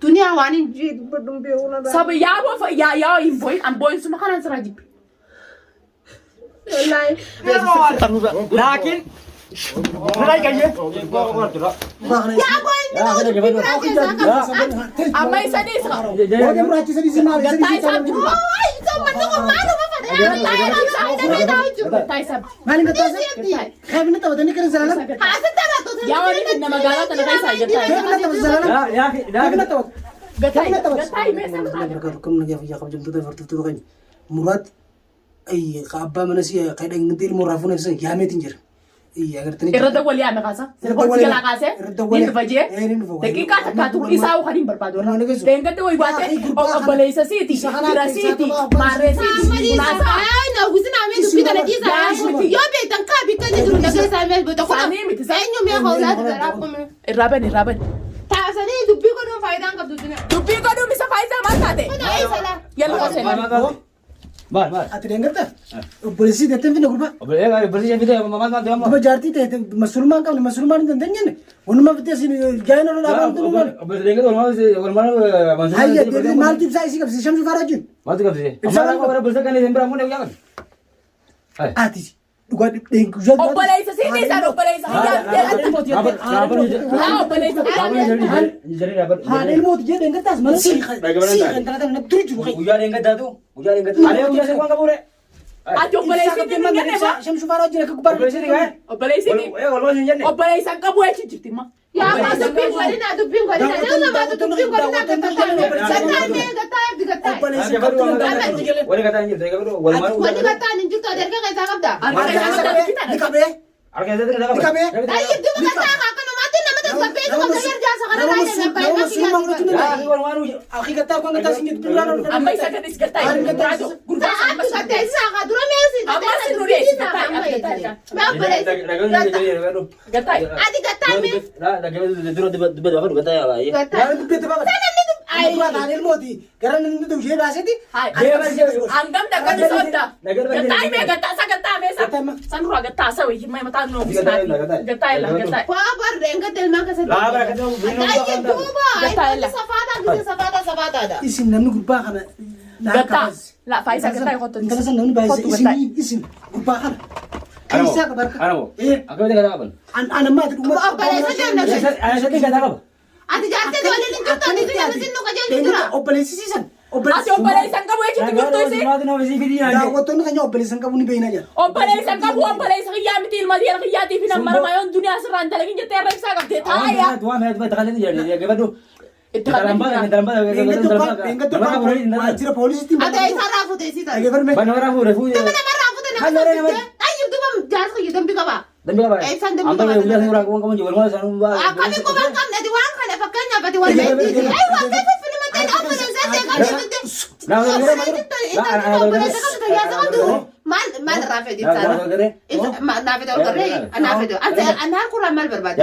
Dunia wani jid badum be wona da. Sabe ya invoice am boy suma kana sara jib. Wallahi. Lakin Nalai kaya. Ya boy ni Amma isa ni sa. Oke murachi sadi sima. Gatai sab. Ay, sama tu ko malu ba fa. Gatai sab. Mali ngata sa. Khabi na tawa tani kan sala. Asa tara to. Ya wani na magala ta kai sa gatai. Khabi na tawa sala. Ya Khabi na tawa. Gatai me sa. Kum na ya khabjum tu tu kan. Murat ay kabba manasi kay dang ndir murafu na sa yamet injir. Iya agar tani. Irada wali ame kasa. Serba kala kase. Ni faje. Dakika takatu isa ko hanin barbado. Tenga te wai bate. O balesa city. Kira city. Mare city. Nasa. Ay na gusina me du kita na tisa. Yo be tan ka bi kan duru na sa me be to ko. Ay nyo me ko la da ko me. Raben. Ta sa ni du bi ko no faida ka du dina. Tu pi ko dum bisa faida man tate. Ay sala. Yalla ko sen. Mar. Ati dengarta. Polisi detem fina grupa. Oke, ya polisi yang itu mama mama. Grupa jarti te musulman kan musulman den denyen. Unma vite sin gaina no laban tu man. Oke, dengar orang mana masuk. Ay de mal tip sai sikap sisham su farajun. Masuk ke sini. Amara ko bara polisi kan ini sembra mun yang. Ati. Duga den kujat. O balesa city sa o balesa. Ha del mot je dengarta man si. Si entrada na tuju. Ujar yang kata tu. Ujar yang kata. Ada ujar sekarang kamu re. Ati o balesa city man ne ba. Sham su farajun ka kubar. Polisi ni kan? O balesa city. Kalau ni jangan. O balesa ka bu e chiti ma. Ya ma du bi ko dina du bi ko dina. Na ma du bi ko dina ka ta. Gatai me gatai bi gatai. Polisi ka Wani kata ni, saya kata wani mana. Wani gatai ni jukto der ka ka kabda. dikabe. Arke saya kata apa? Dikabe. Ay du ka ta ka kana mati na mata sa pe ko ka yer ja sa kana na na pa na ki. Akhi kata ko ngata singit dulan. Amma isa ka dis gatai. Brado. Gurba sa te sa ka dura me si. Amma si nure si gatai. Ma pare. Gatai. Adi gatai me. Gatai. Ay, Daniel Modi. Karena itu dia bahasa itu. Anggam da kan soda. Gatai me gatai sa gatai me sa. San ro gatai sa wi mai mata no bisna. Gatai la gatai. Pa bar renga tel ma ka sa. Ay duba. Ay safata da. Isim namnu grupa kana. Gatai. La faisa gatai ko to. Kana san namnu bahasa isim grupa kana. Kaisa ka barka. Aku tidak kata apa. Ana ma tu umma. Pa pare sa janna. Saya tidak kata apa. Adi jarte dole ni jukto ni dina sinu ka jel dura. Operasi season. Ati o balesa ka bu e chiti gurto isi. Ya wato na kanya operasi ka buni beina ja. O balesa ka bu o balesa ka ya mitil ma dia ka ya ti fina mar mayon dunia seran tala kin jete rek sa ka te ya. Tuan saya bertahan ini jadi dia kata tu. Enga tu wajira polisi tim. Adi ay sara fu te sita. Ege verme. Mana orang refu. Mana mara fu te na. Ay duba jas ko yedam bi ka ba. Dan dia apa? Ambil udah orang kamu jual mana sana. Kami ko bang kam na di wan kana pakanya ba di wan ay wa te fa fili man ten open sa te ka te. mal rafe di sara. Ma nafe dor kare. Nafe dor. Ana kura mal berbad.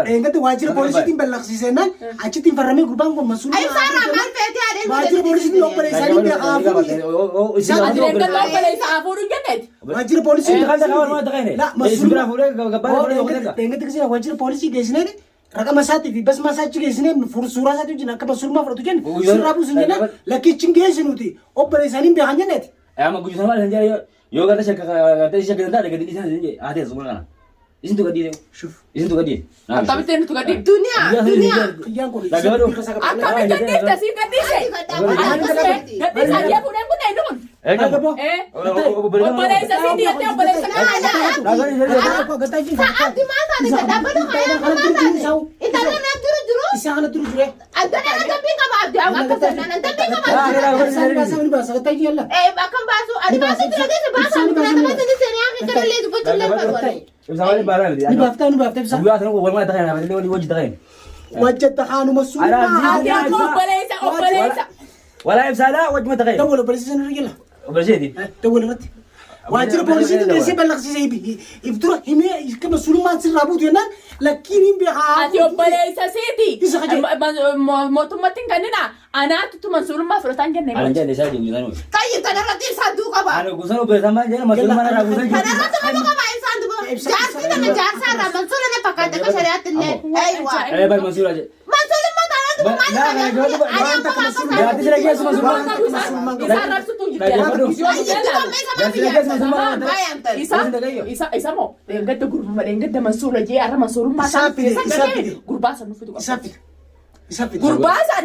Enga tu wajira polisi tim belak sisena. Aci tim farame grupang ko masul. Ay sara mal pete ade. Wajira polisi tim operasi ni dia ka. Ati renga to balesa afuru janet. Wajira polisi Kan tak kawan mana tak ini. La masul. Enggak Enga tu kisi wajira polisi gesine ni. Raka masati vi bas masati gesine sura satu jina ka masul ma fratu jen. Sura bu sunjena la kitchen gesinuti. Operasi ni be hanjanet. Ama kuju sama saja yo kata saya kata ada di sana saja ada semua kan isin tu kadi Shuf. isin tu kadi Tapi ten tu kadi. Dunia. Yang ko. Akami kadi ta si kadi se. Kadi sa dia punan punai don. O balesa city ate o balesa ka. Ko gatai ji. Saat di mana ni ka dapat ka ya ka. Ita na duru. Isa kana turu jure. Ada na tapi ka ba dia ka sa na tapi ka ba. Bahasa ni bahasa gatai ji Allah. Bakam basu adi basu tu lagi bahasa ni bahasa ni seni aku kan le tu betul le parwale. Sama ni barang dia Ni bafta bisa. gua tahu gua mana tak ada dia wajib tak ada Wajat takhanu masul. Ati ako o balesa. wala ibsala wajib tak ada Tawala polisi sana rigila. bersih Tawala rat. Wajira polisi tu desi balak si ibi. Ibtura hime kama suluman sirabu tu nan lakini bi ha. Ati o balesa city. Motumating kanina. Ana tu mansul ma frutan jen ada nego. jadi saya jadi kan Kayu tanah rati sadu ka ba. ada gusano bersama aja masuk mana ragu Tanah rati ka ba sadu ba. Jar sa ra mansul na pakata ka syariat ne. Aywa. bal masuk aja Mansul ma tanah Isa mo, enggak grup enggak Mansur aja, arah Mansurumah gurbaa san nufitu gurbaasan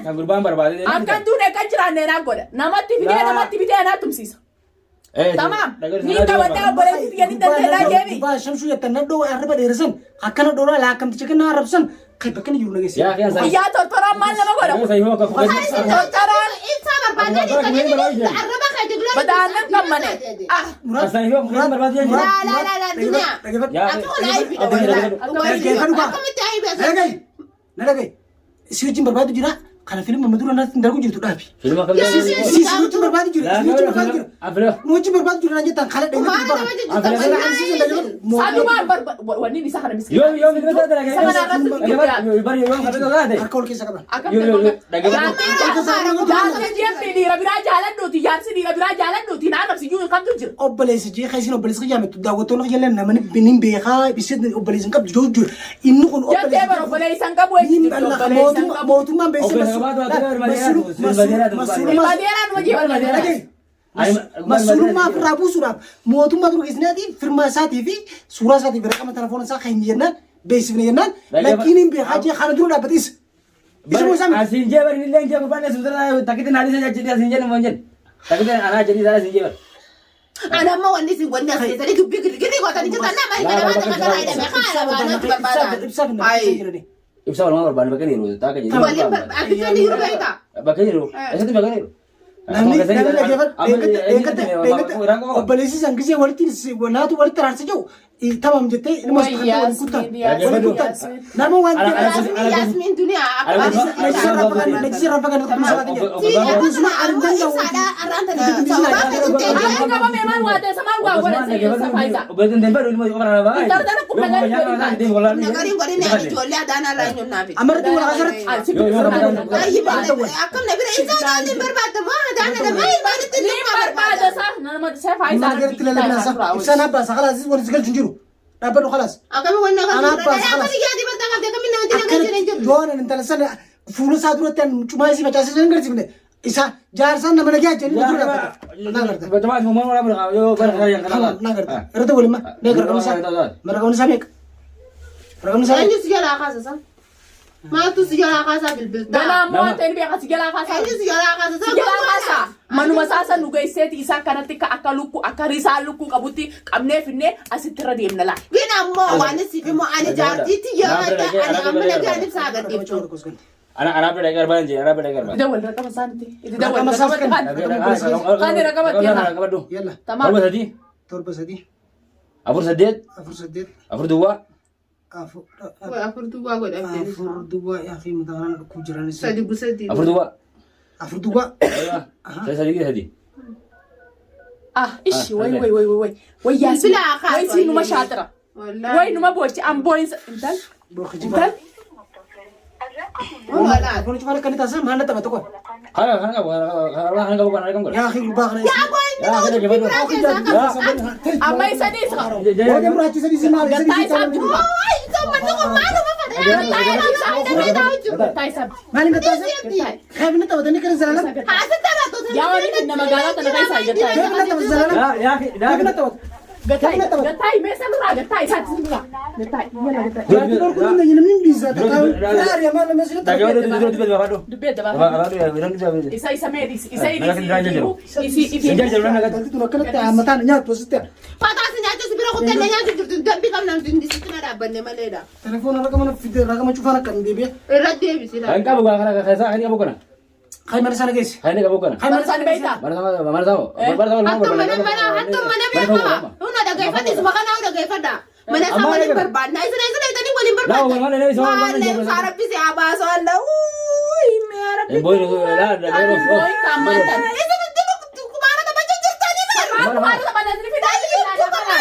akkan duune kan jiraanne naa godha namatti fidee naa tumsiisa. Tamam. Ni kawadde obboleessi biyya ni dandeedaa jeemi. Shamsuu yattanna dhoo arraba dheeressan akkana dhoolaa laakamti chicken naa arrabsan kai bakkani jiru nageessi. Yaa tortoraan maal nama godha? Tortoraan ibsaa barbaadanii arraba kan jiru. badaanan qammane. Si wajjin barbaadu jira. Kana filma madura naatti darbu jirtu dhaabi. Filma kam jira? Si wajjin barbaadu jira. Nu wajjin barbaadu jira jettan kala dheeraa wanni isa kana miski. Yoo filma taate harka ol keessa qaban. Obboleessi jee keessin obboleessi qiyyaame daawwattoonni qiyyaleen namni binin beekaa bisit obboleessi qabu jiru jiru. Inni kun mootummaan beeksisa Masulummaa fi raabuusuudhaaf mootummaa dura keessatti firmaa isaatii fi suuraa isaatii fi raqama telefoona isaa kan jennaan beeksifne jennaan lakkiin hin beekaa jee kana dura dhaabbatis. Asin jebar ni leng jebar bane sudara takite nadi saja jadi asin jebar monjen. Takite anak jadi saya asin jebar. Anak mau wani sing wani asli tadi gede gede kok tadi kita nama ini mana mana ada ada mereka ada mana Ibsa orang berban bagian itu, tak kerja. Akhirnya di rumah kita. Bagian itu, itu bagian itu. Obboleessi san gisee walitti naatu walitti raarsa jiru tamam jettee ilma nama waan Yasmin dunia najisi rafa kan إنسان أباس خلاص يزور سجل تنجرو أبدو خلاص أنا أباس خلاص جوانا أنت لسنا فلوس هذول تان cuma isi baca saja nggak sih bener isa jarsan nama lagi aja ini betul apa nggak Betul mau orang berapa yo barang yang kenal nggak ngerti boleh mah nggak kamu sama mereka kamu sama mereka kamu sama ini segala kasa ما tu segala kasa bil Dana mo tani be ka sigala kasa. ini segala kasa. Manu masasa nuga iseti isa kanati ka akaluku akarisa luku kabuti kamne finne asitira dem nala. Gina mo wani sifi mo ani jarti ti ya ada ani amana gani saga dipcho. Anak beda garban je, anak beda garban. Ida wal rakam santi. Ida wal rakam kan. Kan rakam tiana. Yalla. Tamam. Torba sadi. Afur sadid. Afur dua. Afur dua gue dah. Afur dua ya akhi mutaran kujuran isi. Sadi busadi. Afur dua. Saya sadi. Ish, wai Yasmin. Wai si numa shatara. Wai numa bochi am boys intal. Intal. Aku cuma kan itu asal mana tahu kok. Hanga bukan rekam Ya akhi rubah kan. Ya boy. Amai sadi sa. Oh dia meracu sadi sini malu. Gatai sabtu. Oh, itu mana kau malu apa Gatai sabtu. Mana gatai sabtu? Kevin tahu tadi kan salah. Hasil tak tu. Ya wani na magala ta gatai sa gatai. Kevin tahu salah. Ya, Kevin tahu. Gatai mesa lura gatai sa singa. Gatai. Jadi kalau kau nak jangan bisa. Benar ya mana masih tak ada itu berapa tu? Dubet dah. Apa tu ya? Bilang tu apa? Isa medis. Isa itu nak kena matan nyatu setiap. Patah senjata sebira aku tanya nyatu tu tapi kamu nanti di situ ada benda maleda. Telepon orang kamu nak video orang kamu cuma nak kan dia. Erat dia bisa. Engkau bukan kerana kaya saya ini bukan. Hai mana sana guys? Hai ni kamu bukan. Hai mana sana beta? Mana tahu? Hantu mana beta? Una ada gaya fadi semua kan ada gaya fada. Mana sama ni berban. Nah itu tadi boleh berban. Mana ni semua mana ni? Sarap pisi abas wala. Uy, merah. Boy lah, dah boy kamatan. Itu kumana tak baca cerita ni kan? Mana sama nanti video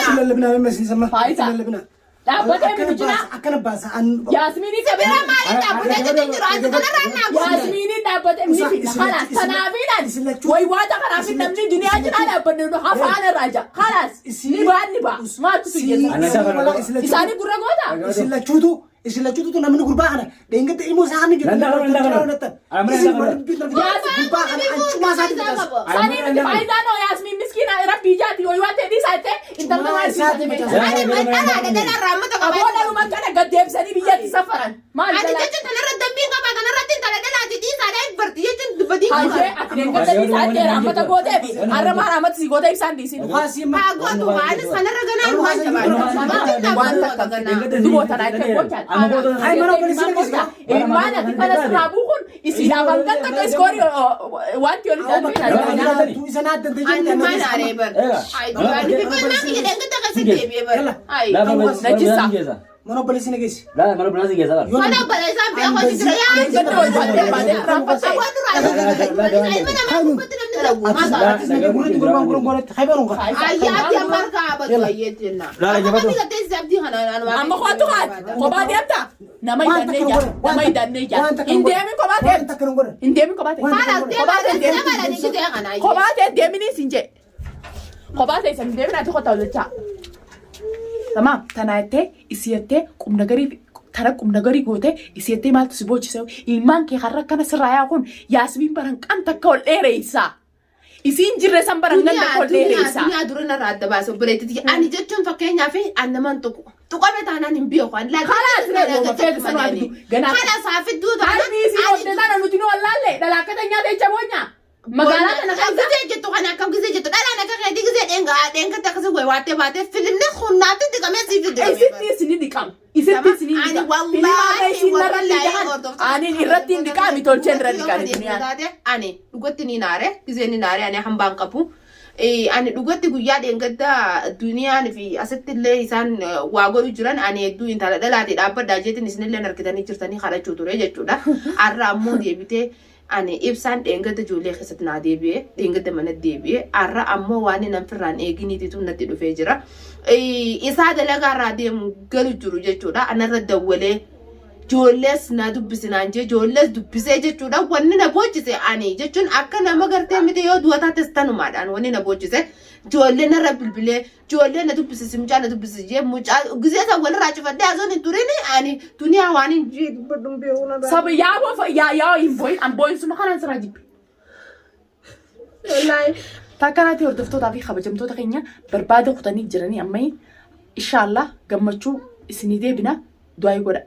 Sila lebih nama masih sama. Sila lebih nama. Dapat juna. Akan bahasaan. Yasmin ini sebera Mali tak boleh jadi juru kana rana. Yasmin ini dapat MVP. Khalas, tanabidan. Wai wata karafin namni dunia jina dapat dulu hafana raja. Khalas. Niba. Ma tu Isila Isani gurra gota. Isila cutu. Isin lachuutu namni gurbaa kana deengatti ilmoo isaa hamni jiru. Gurbaa kana ancumaa isaati bitas. Sani miti faayidaa noo Yaasmiin miskiina rabbii jaati yoo waan ta'e dhiisaate intalli waan isaati miti. Ani mandala dala raamata qaba. Aboon aluma kana gaddeebisanii biyyatti safaran. Maal Ani jala? jechuun tanarra dambiin qaba kanarratti intala dalaati dhiisaadhaan barti jechuun dubbatii Hajee ati deengata dhiisaate raamata gootee fi harama raamata si gootee ibsaan dhiisin. Haa gootu waanis kanarra ganaan waan jabaatu. Duboota naa itti gochaadha. Ilmaan ati kana sirraa buukun isin afaan kan takka iskoori wanti oli Tu isa na adda Ani mana areebar. Ay dubaani bifaan namni jedhan gata kasi deebi'ee bara. Ay najisa. mana obboleessi na geessi. Mana biraa si geessa bara. mana obboleessaan biyya kooti jira yaa. Deengata wal baatee baatee raaffatee. Awwan duraa ilma namaa kubbatti namni dhagu. Gurratti gurbaan gurgurratti haybaruun qaba. Ayyaatti ammaan kaabatu ayyee jenna. Amma gattee sabdii kanaan Amma kootu haati kophaa deemta. Nama hidhannee jaa. Nama hidhannee jaa. Hin deemin kophaa deemta. Hin deemin kophaa deemta. Haala deemaa nama ni gidee kana. Kophaa ta'e deemini siin jee. Kophaa ta'e san deemin ati kota hojjechaa. Tamam tanaa jettee isi jettee qubna garii gootee isi jettee maaltu si boochisee ilmaan kee har'a akkana sirraa yaa kun Yaasmiin baran qan takka ol dheereessaa. Isiin jirre san baran gan takka ol dheereessaa. Duniyaa durina irraa adda baasee obboleettiti. Ani jechuun fakkeenyaaf annaman tuqu. Tuqame taanaan hin beeku. Kalaas reefu mafeetu sana aduu. Kalaas hafidduu taanaan. Harmi isii oofte sana nuti nu wallaalle dhalaakkata nyaata jecha boonyaa. Magaalaa kana kan gisee jettu kana akkam gisee jettu dhalaan akka kan gisee dheenga takkasi way waattee baatee filimni hunnaatti diqamee sii fidee. Isitti isini diqam. Isitti isini diqam. Filimaa isin narra diqaman. Ani irratti hin diqaami tolcheen irra diqaami duniyaan. Ani dhugatti ni naare gisee ni naare ani hambaan qabu. Ani dhugatti guyyaa dheengadda duniyaan fi asitti illee isaan waa godhu jiran ani hedduu intala dhalaatee dhaabbaddaa jeetiin isinillee harkitanii jirtanii kadhachuu ture jechuudha. Har'a ammoo deebitee ani ibsaan dheengadda ijoollee keessatti naa deebi'ee dheengadda mana deebi'ee har'a ammoo waan nan firraan eeginiititu natti dhufee jira. Isaa dalagaa irraa deemu galu jiru jechuudha. Anarra dawwalee ijoollees na dubbisinaan jee ijoollees dubbisee jechuudha. Wanni na boochise ani jechuun akka nama gartee miti yoo du'ataa testanumaadhaan wanni na boochise ijoollee narra bilbilee ijoollee na dubbisisi mucaa na dubbisisi jee mucaa gisee san walirraa cufadhee asoon hin turin ani duniyaa waan hin jee dubbadhuun beekuu na Sabi yaa hin booyin an booyin suma kanaan sirraa jibbi. Takkanatti hordoftootaa fi kabajamtoota keenya barbaada kutanii jiranii amma inshaallah gammachuu isinii deebina du'aa godha.